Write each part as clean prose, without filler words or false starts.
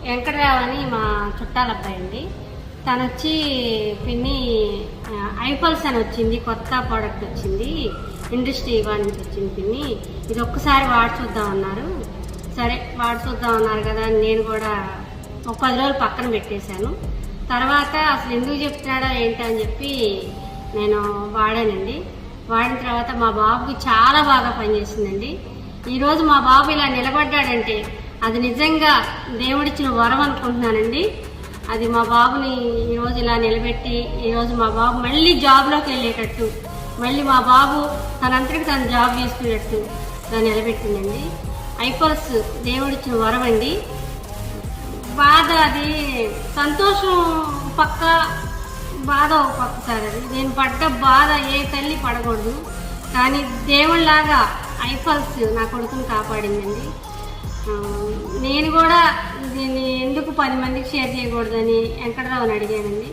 వెంకటరావు అని మా చుట్టాల అబ్బాయి అండి. తను వచ్చి పిన్ని ఐపల్స్ అని వచ్చింది, కొత్త ప్రోడక్ట్ వచ్చింది, ఇండస్ట్రీ వాళ్ళ నుంచి వచ్చింది పిన్ని, ఇది ఒక్కసారి వాడి చూద్దాం అన్నారు. సరే వాడి చూద్దాం అన్నారు కదా అని నేను కూడా ఒక 10 రోజులు పక్కన పెట్టేశాను. తర్వాత అసలు ఎందుకు చెప్తున్నాడో ఏంటో అని చెప్పి నేను వాడానండి. వాడిన తర్వాత మా బాబుకి చాలా బాగా పనిచేసిందండి. ఈరోజు మా బాబు ఇలా నిలబడ్డాడంటే అది నిజంగా దేవుడిచ్చిన వరం అనుకుంటున్నానండి. అది మా బాబుని ఈరోజు ఇలా నిలబెట్టి ఈరోజు మా బాబు మళ్ళీ జాబ్లోకి వెళ్ళేటట్టు, మళ్ళీ మా బాబు తనంతటికి తను జాబ్ చేసుకునేటట్టు దాన్ని నిలబెట్టిందండి. ఐపల్స్ దేవుడిచ్చిన వరం అండి. బాధ అది సంతోషం పక్క, బాధ ఒక పక్క సార్. అది నేను పడ్డ బాధ ఏ తల్లి పడకూడదు, కానీ దేవుళ్ళలాగా ఐపల్స్ నా కొడుకుని కాపాడిందండి. నేను కూడా దీన్ని ఎందుకు 10 మందికి షేర్ చేయకూడదని వెంకటరావుని అడిగానండి.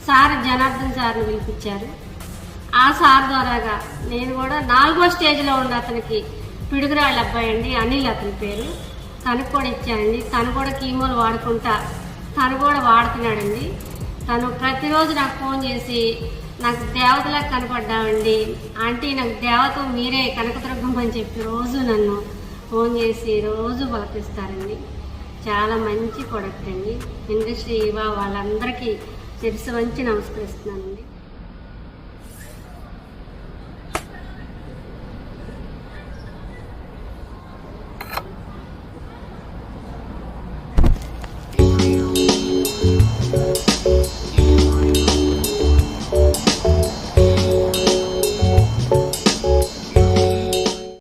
సార్ జనార్దన్ సార్ని పిలిపించారు. ఆ సార్ ద్వారాగా నేను కూడా 4వ స్టేజ్లో ఉన్న అతనికి, పిడుగురాళ్ళ అబ్బాయి అండి, అనిల్ అతని పేరు, తనకు కూడా ఇచ్చానండి. తను కూడా కీమోలు వాడుకుంటా తను కూడా వాడుతున్నాడండి. తను ప్రతిరోజు నాకు ఫోన్ చేసి నాకు దేవతలా కనపడ్డామండి ఆంటీ, నాకు దేవత మీరే, కనకదుర్గమ్మ అని చెప్పి రోజు నన్ను ఫోన్ చేసి రోజు పలకరిస్తారండి. చాలా మంచి ప్రోడక్ట్ అండి. ఇండస్ట్రీ వాళ్ళందరికీ శిరస్సు వంచి నమస్కరిస్తున్నానండి.